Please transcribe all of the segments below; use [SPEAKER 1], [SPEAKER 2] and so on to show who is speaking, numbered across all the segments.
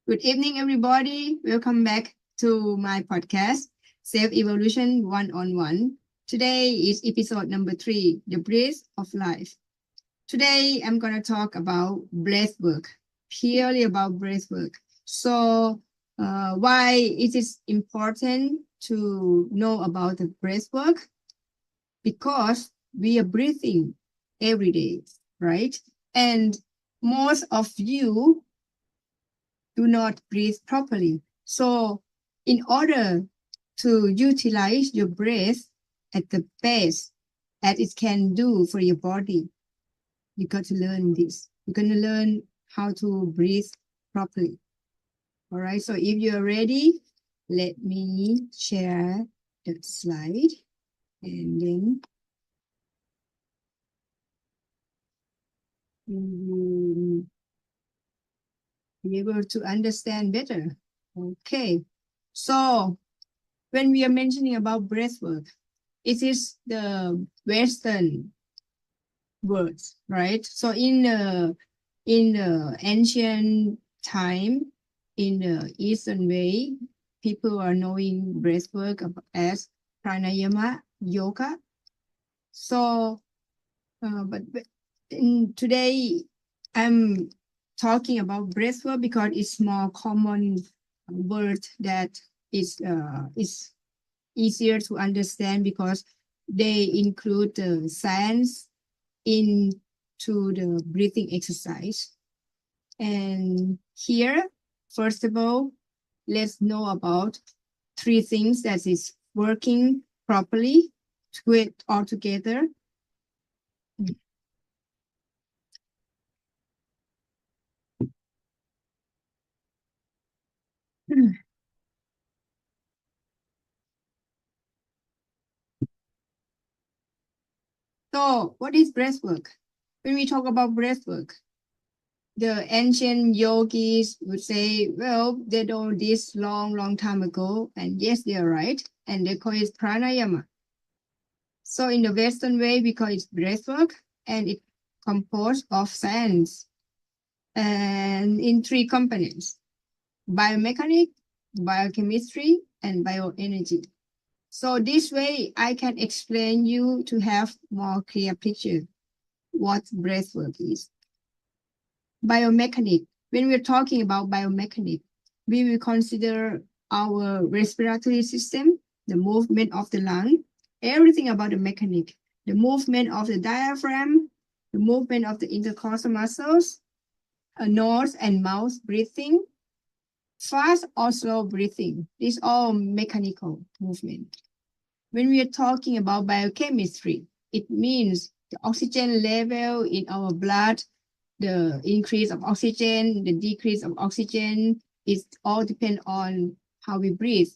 [SPEAKER 1] Good evening, everybody. Welcome back to my podcast, Self Evolution One on One. Today is episode number 3, The Breath of Life. Today, I'm going to talk about breath work, purely about breath work. So, why it is important to know about the breath work? Because we are breathing every day, right? And most of you do not breathe properly. So, in order to utilize your breath at the best that it can do for your body, you got to learn this. You're going to learn how to breathe properly. All right. So, if you're ready, let me share the slide and then you will be able to understand better. Okay. So, when we are mentioning about breath work, it is the Western words, right? So in the ancient time, in the Eastern way, people are knowing breath work as pranayama yoga. So, but today I'm talking about breath work because it's more common word that is easier to understand because they include the science into the breathing exercise. And here, first of all, let's know about 3 things that is working properly to it all together. So, what is breath work? When we talk about breath work, the ancient yogis would say, well, they know this long time ago, and yes, they are right, and they call it pranayama. So in the Western way, we call it breath work, and it composed of science and in 3 components: biomechanics, biochemistry, and bioenergy. So this way, I can explain you to have more clear picture what breath work is. Biomechanics. When we're talking about biomechanics, we will consider our respiratory system, the movement of the lung, everything about the mechanic, the movement of the diaphragm, the movement of the intercostal muscles, a nose and mouth breathing, fast or slow breathing. These all mechanical movement. When we are talking about biochemistry, it means the oxygen level in our blood, the increase of oxygen, the decrease of oxygen, it all depend on how we breathe.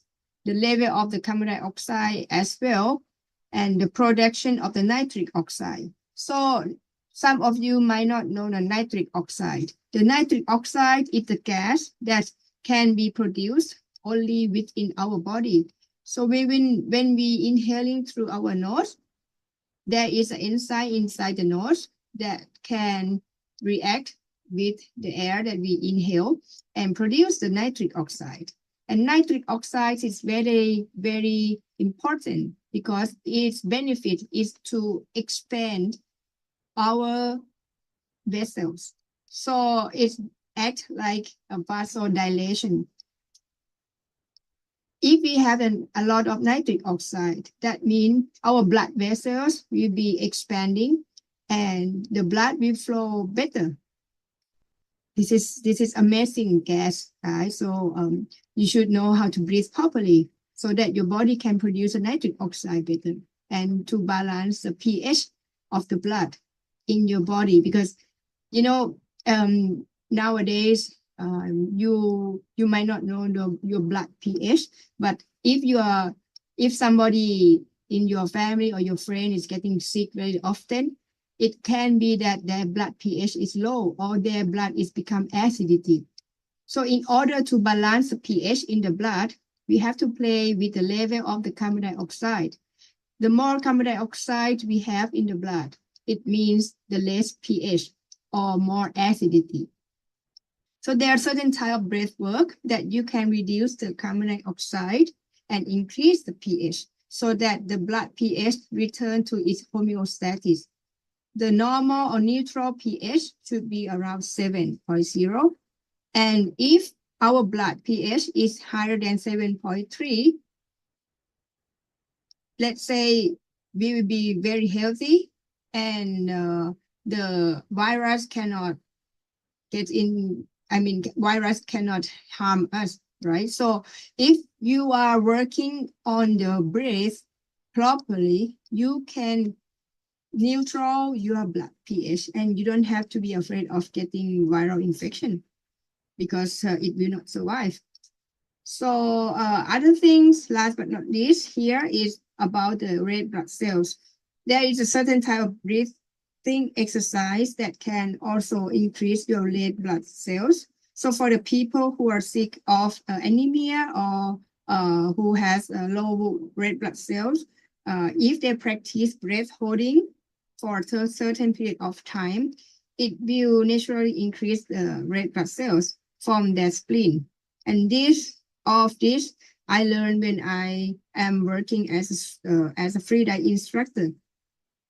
[SPEAKER 1] The level of the carbon dioxide as well, and the production of the nitric oxide. So some of you might not know the nitric oxide. The nitric oxide is the gas that can be produced only within our body. So when we inhaling through our nose, there is an enzyme inside the nose that can react with the air that we inhale and produce the nitric oxide. And nitric oxide is very important because its benefit is to expand our vessels. So it acts like a vasodilation. If we have a lot of nitric oxide, that means our blood vessels will be expanding and the blood will flow better. This is amazing gas, guys. So you should know how to breathe properly so that your body can produce a nitric oxide better and to balance the pH of the blood in your body. Because you know nowadays you might not know your blood pH, but if somebody in your family or your friend is getting sick very often, it can be that their blood pH is low or their blood is become acidity. So in order to balance the pH in the blood, we have to play with the level of the carbon dioxide. The more carbon dioxide we have in the blood, it means the less pH or more acidity. So there are certain type of breath work that you can reduce the carbon dioxide and increase the pH so that the blood pH return to its homeostasis. The normal or neutral pH should be around 7.0. And if our blood pH is higher than 7.3, let's say we will be very healthy and the virus cannot get in, virus cannot harm us, right? So if you are working on the breath properly, you can neutral your blood pH and you don't have to be afraid of getting viral infection because it will not survive. So other things, last but not least, here is about the red blood cells. There is a certain type of breathing exercise that can also increase your red blood cells. So for the people who are sick of anemia or who has low red blood cells, if they practice breath holding for a certain period of time, it will naturally increase the red blood cells from their spleen. And this I learned when I am working as a free dive instructor.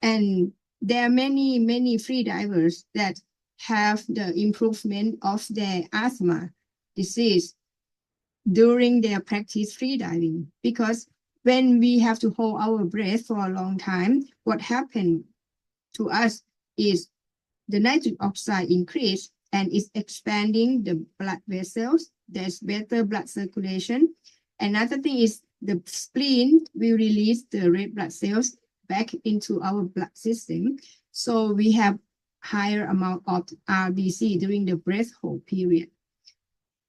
[SPEAKER 1] And there are many free divers that have the improvement of their asthma disease during their practice free diving. Because when we have to hold our breath for a long time, what happened to us is the nitric oxide increase and is expanding the blood vessels. There's better blood circulation. Another thing is the spleen will release the red blood cells back into our blood system. So we have higher amount of RBC during the breath hold period.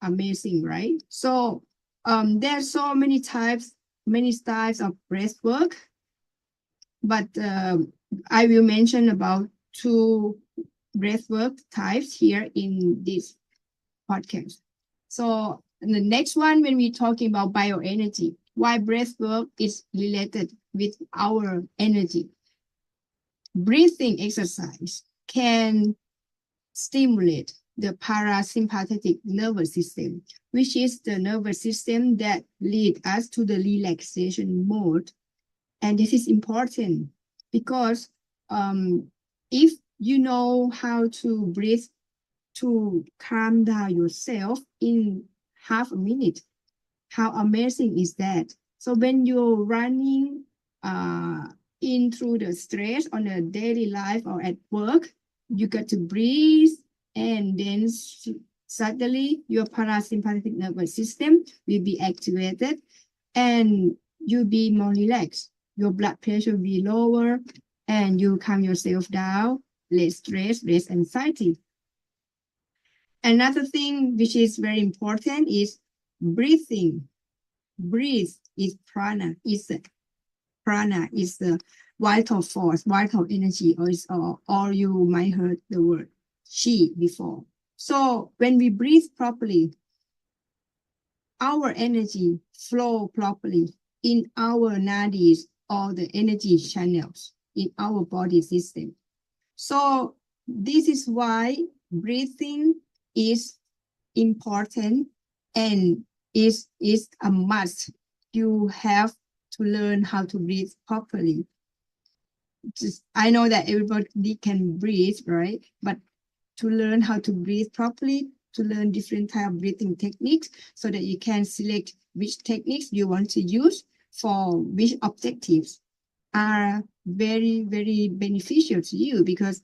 [SPEAKER 1] Amazing, right? So there's so many styles of breath work, but I will mention about two breathwork types here in this podcast. So the next one, when we're talking about bioenergy, why breathwork is related with our energy. Breathing exercise can stimulate the parasympathetic nervous system, which is the nervous system that leads us to the relaxation mode. And this is important because if you know how to breathe to calm down yourself in half a minute, how amazing is that? So when you're running in through the stress on a daily life or at work, you got to breathe and then suddenly your parasympathetic nervous system will be activated and you'll be more relaxed. Your blood pressure will be lower and you calm yourself down, less stress, less anxiety. Another thing which is very important is breathing. Breathe is prana, is the vital force, vital energy, or you might heard the word chi before. So when we breathe properly, our energy flow properly in our nadis or the energy channels in our body system. So this is why breathing is important and is a must. You have to learn how to breathe properly. I know that everybody can breathe, right? But to learn how to breathe properly, to learn different type of breathing techniques so that you can select which techniques you want to use for which objectives are very, very beneficial to you because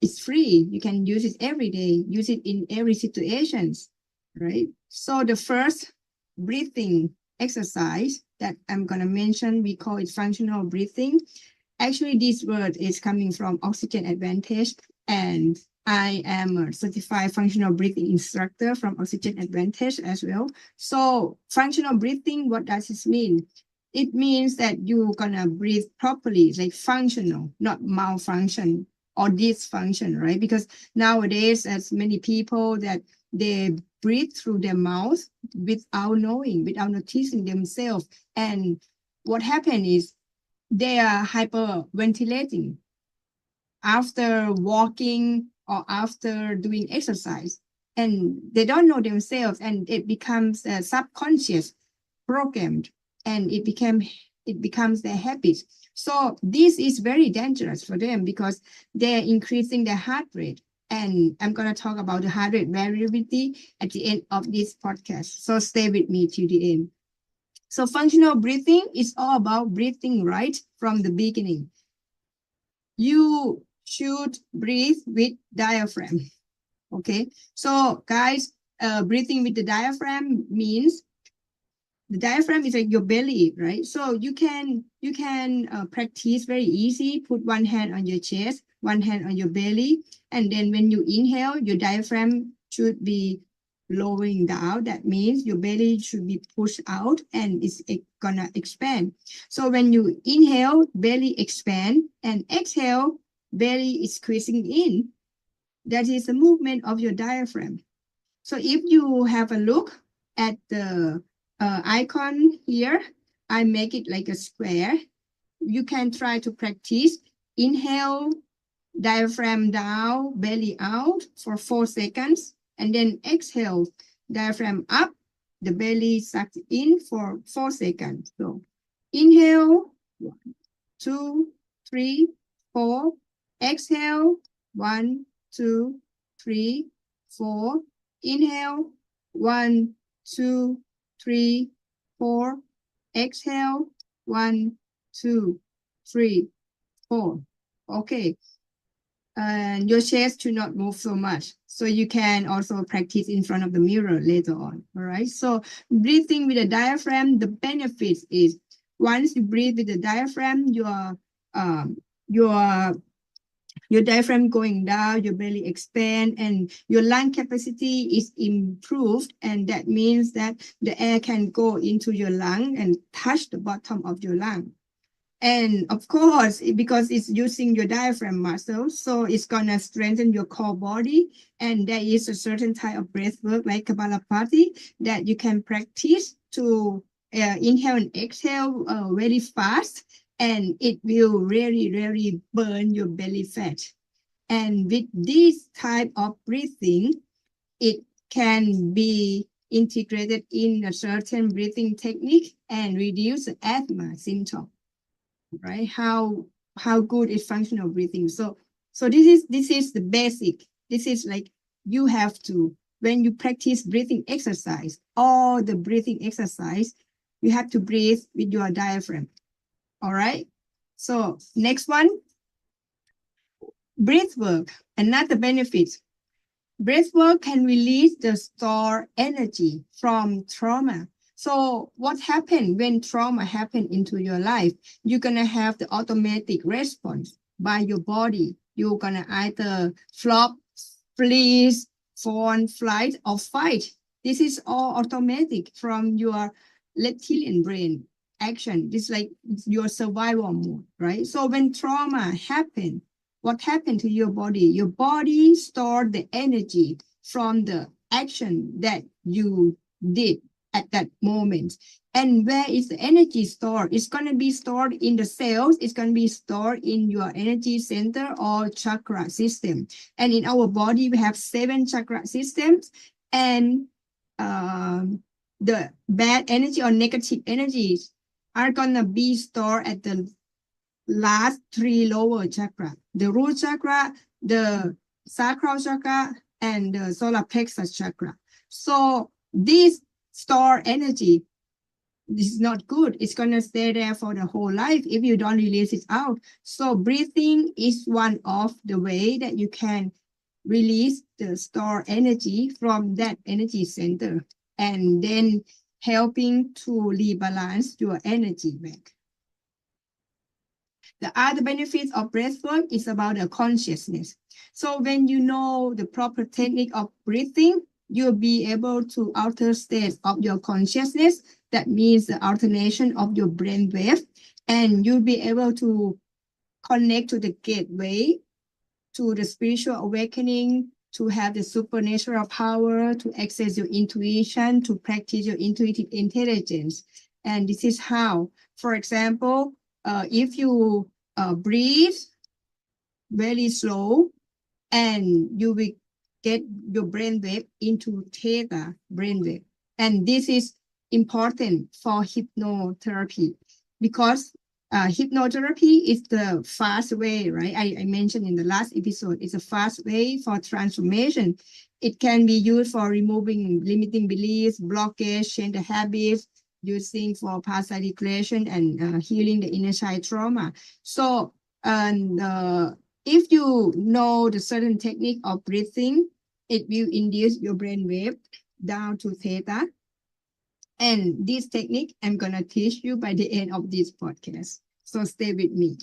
[SPEAKER 1] it's free. You can use it every day, use it in every situations, right? So the first breathing exercise that I'm going to mention, we call it functional breathing. Actually, this word is coming from Oxygen Advantage, and I am a certified functional breathing instructor from Oxygen Advantage as well. So functional breathing, what does this mean? It means that you're gonna breathe properly, like functional, not malfunction or dysfunction, right? Because nowadays, as many people that they breathe through their mouth without knowing, without noticing themselves. And what happened is they are hyperventilating after walking or after doing exercise. and they don't know themselves, and it becomes subconscious programmed, and it becomes their habit. So this is very dangerous for them because they're increasing their heart rate. And I'm going to talk about the heart rate variability at the end of this podcast. So stay with me to the end. So functional breathing is all about breathing right from the beginning. You should breathe with diaphragm. Okay. So guys, breathing with the diaphragm means the diaphragm is like your belly, right? So you can practice very easy. Put one hand on your chest, one hand on your belly, and then when you inhale, your diaphragm should be lowering down. That means your belly should be pushed out and it's gonna expand. So when you inhale, belly expand, and exhale, belly is squeezing in. That is the movement of your diaphragm. So if you have a look at the icon here, I make it like a square. You can try to practice. Inhale, diaphragm down, belly out for 4 seconds, and then exhale, diaphragm up, the belly sucked in for 4 seconds. So inhale, 1, 2, 3, 4. Exhale, 1, 2, 3, 4. Inhale, 1, 2, 3, 4. Exhale, 1, 2, 3, 4. Okay. And your chest should not move so much. So you can also practice in front of the mirror later on. All right. So breathing with the diaphragm, the benefits is once you breathe with the diaphragm, um, your your diaphragm going down, your belly expand, and your lung capacity is improved. And that means that the air can go into your lung and touch the bottom of your lung. And of course, because it's using your diaphragm muscle, so it's gonna strengthen your core body. And there is a certain type of breath work like Kapalabhati that you can practice to inhale and exhale very fast, and it will really burn your belly fat. And with this type of breathing, it can be integrated in a certain breathing technique and reduce the asthma symptom. Right? How good is functional breathing? So this is the basic. This is like you have to, when you practice breathing exercise, all the breathing exercise, you have to breathe with your diaphragm. All right. So next one, breath work. Another benefit. Breath work can release the stored energy from trauma. So what happened when trauma happened into your life? You're going to have the automatic response by your body. You're going to either flop, freeze, fawn, flight, or fight. This is all automatic from your reptilian brain action. This is like your survival mode, right? So when trauma happened, what happened to your body? Your body stored the energy from the action that you did at that moment. And where is the energy stored? It's going to be stored in the cells. It's going to be stored in your energy center or chakra system. And in our body, we have 7 chakra systems. And the bad energy or negative energies are going to be stored at the last 3 lower chakra, the root chakra, the sacral chakra, and the solar plexus chakra. So this store energy, this is not good. It's going to stay there for the whole life if you don't release it out. So breathing is one of the way that you can release the stored energy from that energy center, and then helping to rebalance your energy back. The other benefits of breathwork is about the consciousness. So when you know the proper technique of breathing, you'll be able to alter states of your consciousness. That means the alternation of your brain wave, and you'll be able to connect to the gateway, to the spiritual awakening, to have the supernatural power, to access your intuition, to practice your intuitive intelligence. And this is how, for example, if you breathe very slow, and you will get your brainwave into theta brainwave. And this is important for hypnotherapy because hypnotherapy is the fast way, right? I mentioned in the last episode, it's a fast way for transformation. It can be used for removing limiting beliefs, blockage, change the habits, using for past regression and healing the inner child trauma. So, and if you know the certain technique of breathing, it will induce your brain wave down to theta. And this technique I'm going to teach you by the end of this podcast. So stay with me.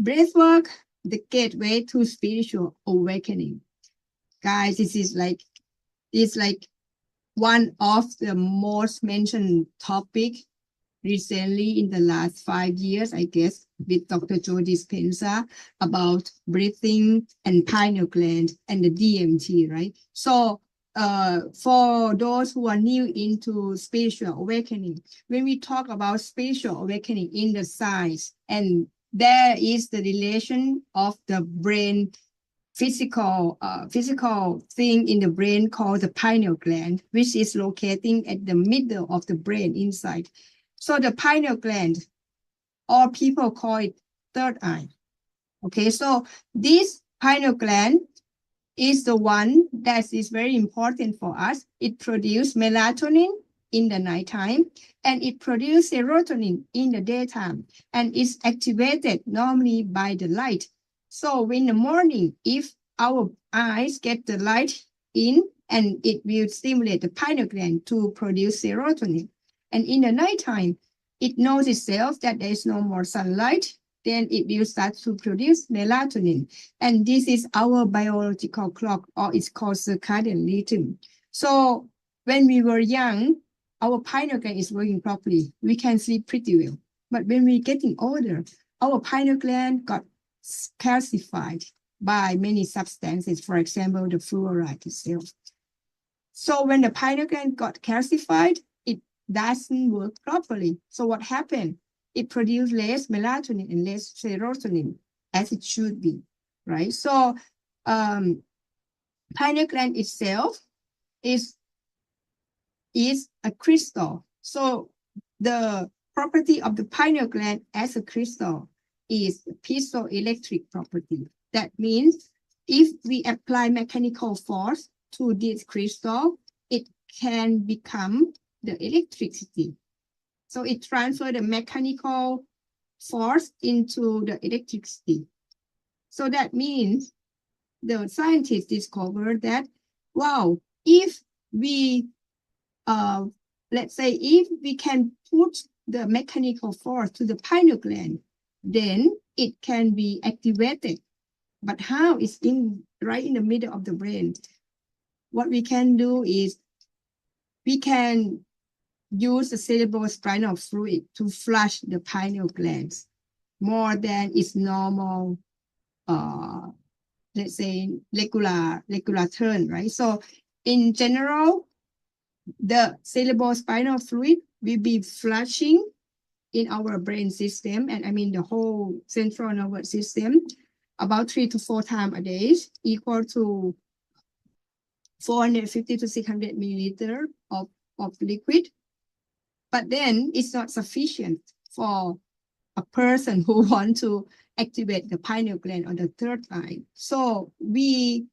[SPEAKER 1] Breathwork, the gateway to spiritual awakening. Guys, it's like one of the most mentioned topic recently in the last 5 years, I guess, with Dr. Joe Dispenza about breathing and pineal gland and the DMT, right? So for those who are new into spiritual awakening, when we talk about spiritual awakening in the science, and there is the relation of the brain physical thing in the brain called the pineal gland, which is locating at the middle of the brain inside. So the pineal gland, or people call it third eye. Okay, so this pineal gland is the one that is very important for us. It produces melatonin in the nighttime, and it produces serotonin in the daytime, and it's activated normally by the light. So in the morning, if our eyes get the light in, and it will stimulate the pineal gland to produce serotonin. And in the nighttime, it knows itself that there is no more sunlight, then it will start to produce melatonin. And this is our biological clock, or it's called circadian rhythm. So when we were young, our pineal gland is working properly. We can sleep pretty well. But when we're getting older, our pineal gland got calcified by many substances, for example, the fluoride itself. So when the pineal gland got calcified, it doesn't work properly. So what happened? It produced less melatonin and less serotonin, as it should be, right? So pineal gland itself is a crystal. So the property of the pineal gland as a crystal is piezoelectric property. That means if we apply mechanical force to this crystal, it can become the electricity. So it transfers the mechanical force into the electricity. So that means the scientists discovered that, wow, if we, let's say, if we can put the mechanical force to the pineal gland, then it can be activated. But how? It's right in the middle of the brain. What we can do is we can use the cerebrospinal fluid to flush the pineal glands more than its normal, let's say, regular turn, right? So in general, the cerebrospinal fluid will be flushing in our brain system, and I mean the whole central nervous system, about 3 to 4 times a day, equal to 450 to 600 milliliter of liquid. But then it's not sufficient for a person who wants to activate the pineal gland on the third eye. So we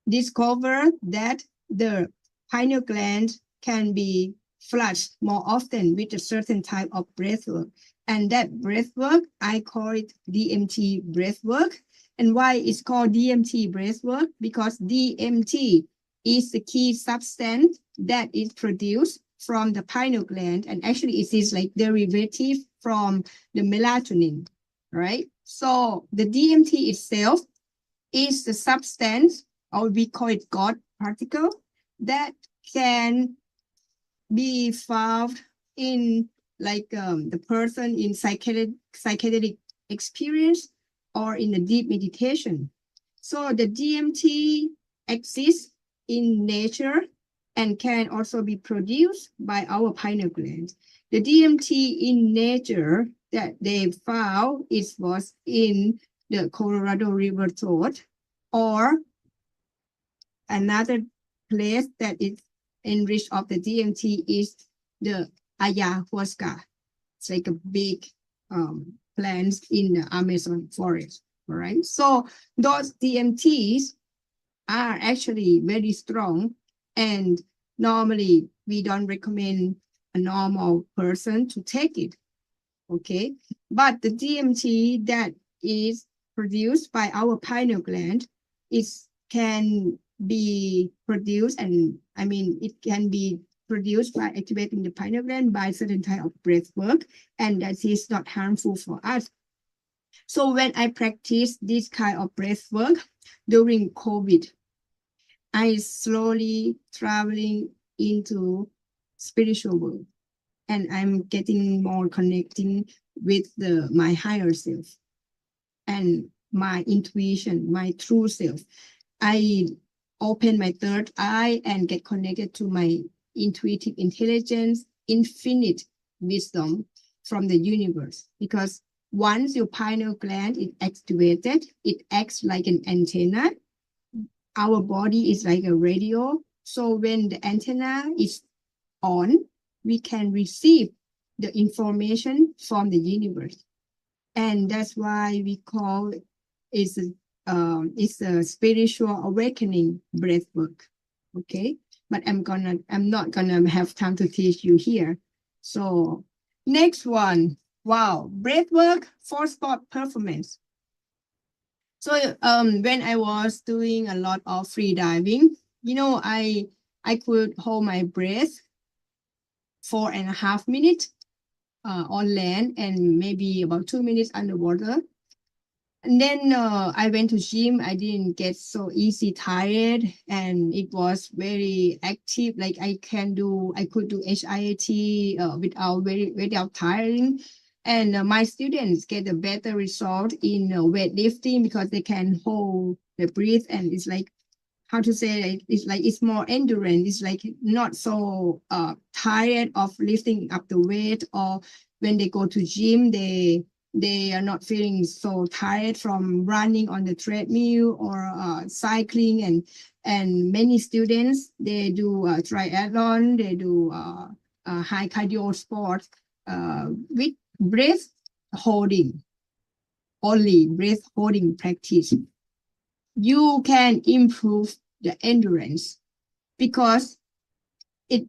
[SPEAKER 1] discovered that the pineal gland can be flushed more often with a certain type of breathwork. And that breathwork, I call it DMT breathwork. And why it's called DMT breathwork? Because DMT is the key substance that is produced from the pineal gland, and actually it is like derivative from the melatonin, right? So the DMT itself is the substance, or we call it God particle, that can be found in like the person in psychedelic experience or in a deep meditation. So the DMT exists in nature and can also be produced by our pineal gland. The DMT in nature that they found was in the Colorado River throat or another place that is enriched of the DMT is the ayahuasca. It's like a big plants in the Amazon forest. All right. So those DMTs are actually very strong, and normally we don't recommend a normal person to take it. Okay. But the DMT that is produced by our pineal gland is can be produced, and I mean it can be produced by activating the pineal gland by certain type of breath work, and that is not harmful for us. So when I practice this kind of breath work during COVID, I slowly traveling into spiritual world, and I'm getting more connecting with my higher self and my intuition, my true self. I open my third eye and get connected to my intuitive intelligence, infinite wisdom from the universe. Because once your pineal gland is activated, it acts like an antenna. Our body is like a radio. So when the antenna is on, we can receive the information from the universe. And that's why we call it's a spiritual awakening breath work. Okay. But I'm not gonna have time to teach you here. So next one. Wow, breath work for sport performance. So when I was doing a lot of free diving, I could hold my breath 4.5 minutes on land and maybe about 2 minutes underwater. And then I went to gym. I didn't get so easy tired, and it was very active. Like I could do HIIT without tiring. And my students get a better result in weightlifting because they can hold the breath, and it's like how to say it's more endurance. It's like not so tired of lifting up the weight, or when they go to gym, they are not feeling so tired from running on the treadmill or cycling. And many students, they do triathlon, they do high cardio sports with breath holding, only breath holding practice. You can improve the endurance because it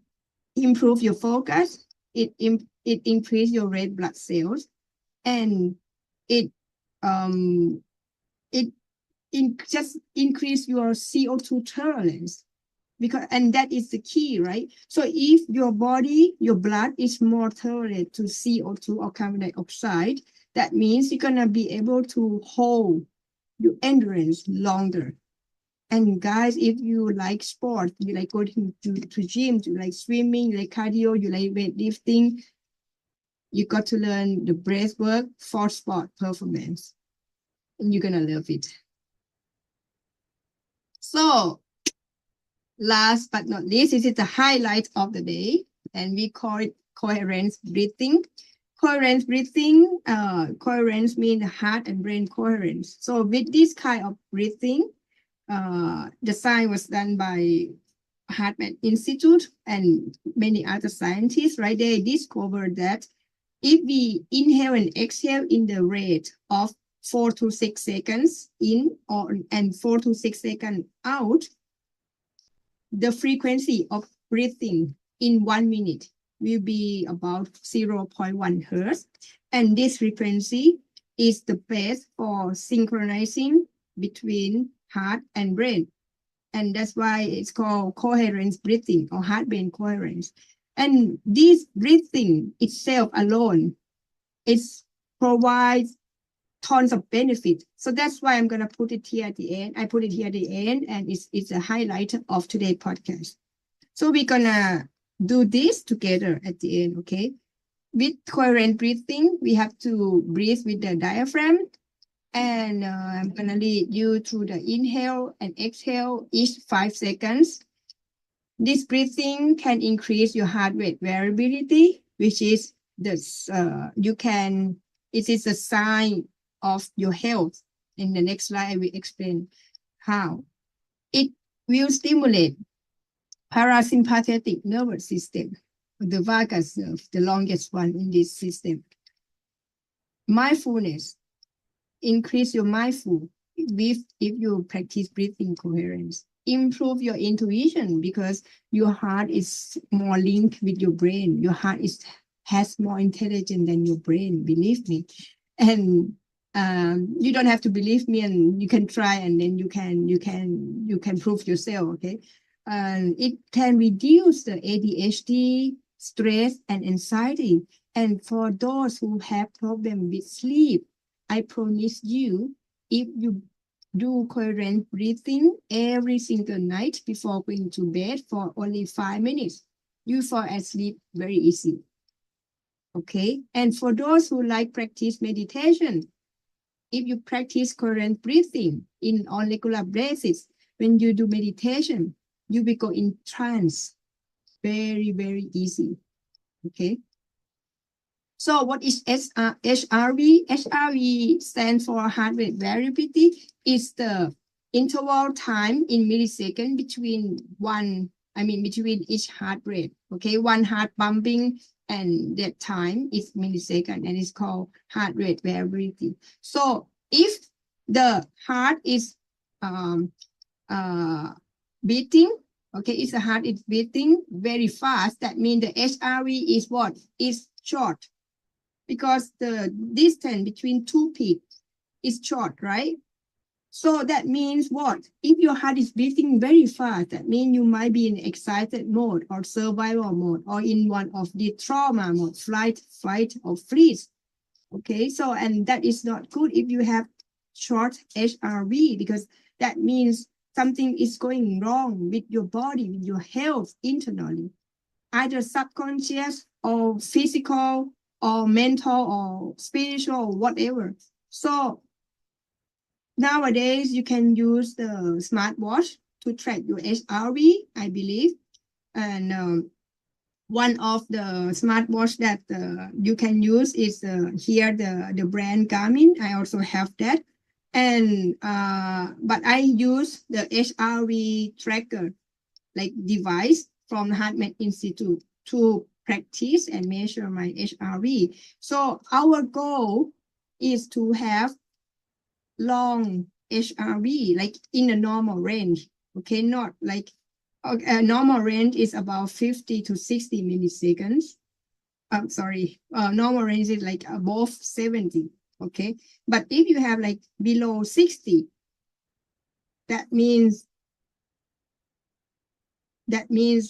[SPEAKER 1] improves your focus, it increases your red blood cells, and it just increase your CO2 tolerance, and that is the key, right? So if your blood is more tolerant to CO2 or carbon dioxide, that means you're gonna be able to hold your endurance longer. And guys, if you like sport, you like going to gym, you like swimming, you like cardio, you like weightlifting, you got to learn the breath work for sport performance. And you're gonna love it. So last but not least, this is the highlight of the day, and we call it coherence breathing. Coherence breathing, coherence means heart and brain coherence. So with this kind of breathing, the science was done by Hartman Institute and many other scientists, right? They discovered that if we inhale and exhale in the rate of 4 to 6 seconds in and 4 to 6 seconds out, the frequency of breathing in 1 minute will be about 0.1 hertz. And this frequency is the best for synchronizing between heart and brain. And that's why it's called coherence breathing or heart-brain coherence. And this breathing itself alone, it provides tons of benefit. So that's why I'm going to put it here at the end. I put it here at the end, and it's a highlight of today's podcast. So we're going to do this together at the end, okay? With coherent breathing, we have to breathe with the diaphragm. And I'm going to lead you through the inhale and exhale each 5 seconds. This breathing can increase your heart rate variability, which is this, it is a sign of your health. In the next slide, I will explain how. It will stimulate parasympathetic nervous system, the vagus nerve, the longest one in this system. Mindfulness, increase your mindful if you practice breathing coherence. Improve your intuition because your heart is more linked with your brain. Your heart has more intelligence than your brain, believe me. And you don't have to believe me, and you can try, and then you can prove yourself. Okay, it can reduce the ADHD, stress, and anxiety. And for those who have problem with sleep, I promise you, if you do coherent breathing every single night before going to bed for only 5 minutes, you fall asleep very easy. Okay, and for those who like practice meditation, if you practice coherent breathing on regular basis, when you do meditation, you will go in trance very, very easy. Okay. So what is HRV? HRV stands for heart rate variability. It's the interval time in millisecond between each heart rate. Okay, one heart pumping, and that time is millisecond, and it's called heart rate variability. So if the heart is beating, okay, if the heart is beating very fast, that means the HRV is what? Is short, because the distance between two peaks is short, right? So that means what? If your heart is beating very fast, that means you might be in excited mode or survival mode, or in one of the trauma mode, flight, fight, or freeze. Okay, so, and that is not good if you have short HRV, because that means something is going wrong with your body, with your health internally, either subconscious or physical or mental or spiritual or whatever. So nowadays you can use the smartwatch to track your HRV, I believe. And one of the smartwatch that you can use is here the brand Garmin. I also have that. And but I use the HRV tracker like device from the HeartMath Institute to practice and measure my HRV. So our goal is to have long HRV, like in a normal range. Okay, not like a normal range is about 50 to 60 milliseconds. I'm sorry, normal range is like above 70. Okay, but if you have like below 60, that means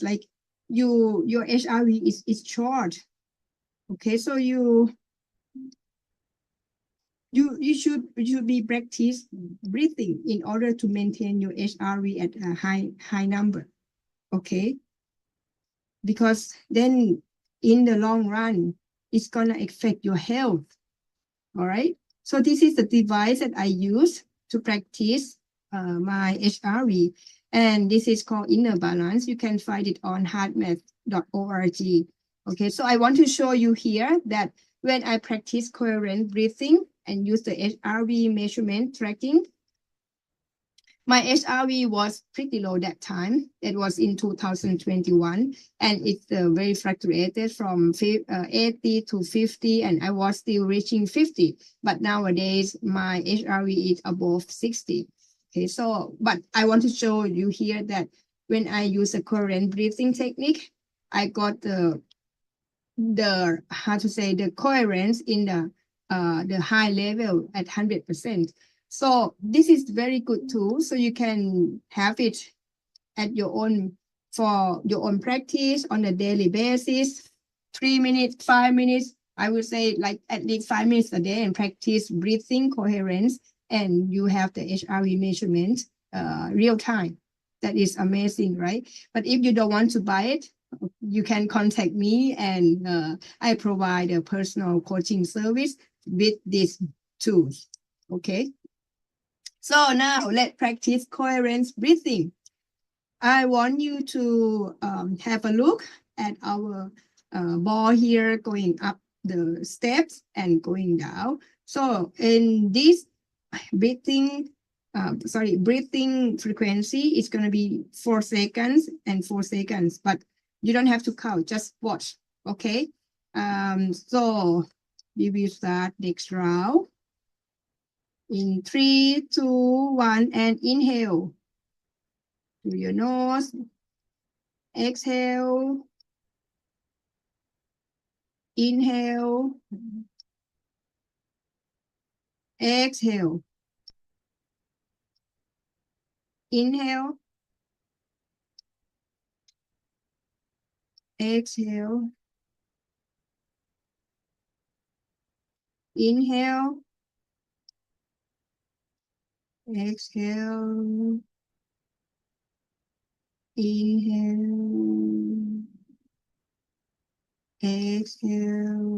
[SPEAKER 1] like your HRV is short. Okay, so you should be practice breathing in order to maintain your HRV at a high number. Okay, because then in the long run it's gonna affect your health. All right, so this is the device that I use to practice my HRV, and this is called Inner Balance. You can find it on heartmath.org. Okay, so I want to show you here that when I practice coherent breathing and use the HRV measurement tracking, my HRV was pretty low that time. It was in 2021, and it's very fluctuated from 80 to 50, and I was still reaching 50. But nowadays, my HRV is above 60. Okay, so, but I want to show you here that when I use a coherent breathing technique, I got the coherence in the high level at 100%. So this is very good tool. So you can have it at your own, for your own practice on a daily basis, 3 minutes, 5 minutes. I would say like at least 5 minutes a day, and practice breathing coherence, and you have the HRV measurement real time. That is amazing, right? But if you don't want to buy it, you can contact me, and I provide a personal coaching service with these tools. Okay. So now let's practice coherence breathing. I want you to have a look at our ball here going up the steps and going down. So in this breathing breathing frequency is going to be 4 seconds and 4 seconds, but you don't have to count, just watch. Okay. So we will start next round in 3, 2, 1, and inhale through your nose. Exhale. Inhale. Exhale. Inhale. Exhale. Inhale. Exhale. Inhale. Exhale.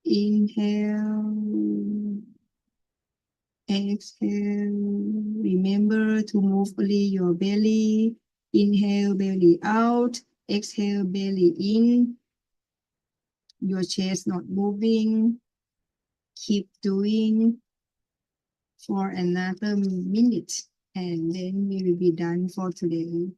[SPEAKER 1] Inhale. Exhale. Remember to move only your belly. Inhale, belly out. Exhale, belly in. Your chest not moving. Keep doing for another minute, and then we will be done for today.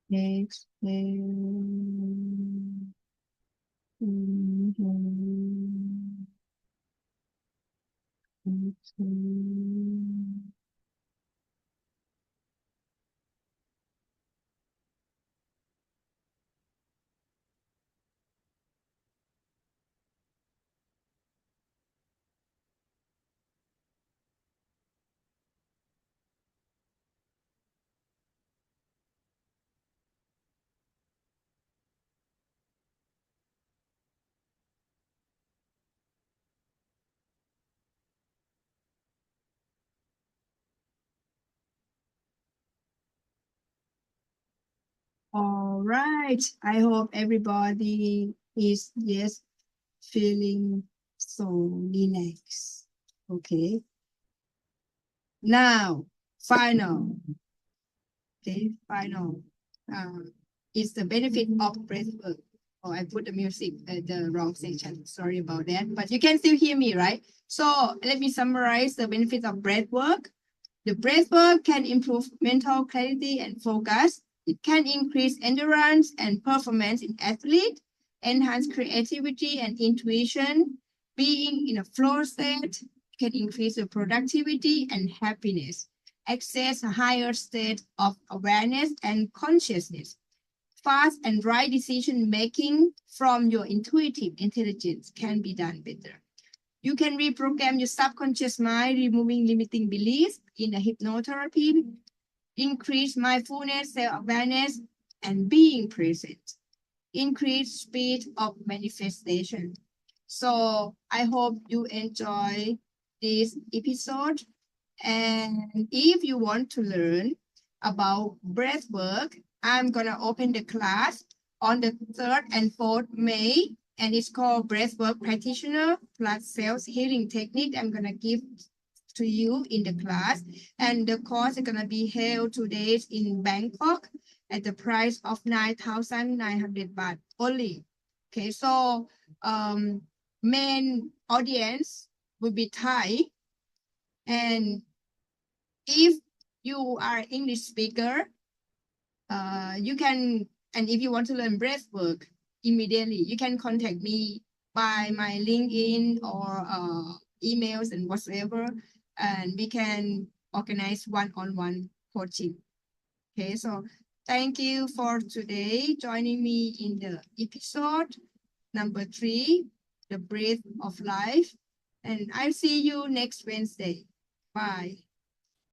[SPEAKER 1] Exhale. Inhale. Exhale. All right. I hope everybody is feeling so relaxed. Okay. Now, final. Okay, final. It's the benefit of breath work. Oh, I put the music at the wrong section. Sorry about that. But you can still hear me, right? So let me summarize the benefits of breath work. The breath work can improve mental clarity and focus. It can increase endurance and performance in athletes, enhance creativity and intuition. Being in a flow state can increase the productivity and happiness. Access a higher state of awareness and consciousness. Fast and right decision making from your intuitive intelligence can be done better. You can reprogram your subconscious mind, removing limiting beliefs in a hypnotherapy, increase mindfulness, self-awareness, and being present, increase speed of manifestation. So I hope you enjoy this episode. And if you want to learn about breath work, I'm going to open the class on the 3rd and 4th May, and it's called Breathwork Practitioner plus Self Healing Technique. I'm going to give to you in the class, and the course is going to be held 2 days in Bangkok at the price of 9,900 baht only. Okay, so main audience will be Thai, and if you are English speaker, you can, and if you want to learn breath work immediately, you can contact me by my LinkedIn or emails and whatever, and we can organize one-on-one coaching. Okay, so thank you for today joining me in the episode number 3, the breath of life, and I'll see you next Wednesday. Bye.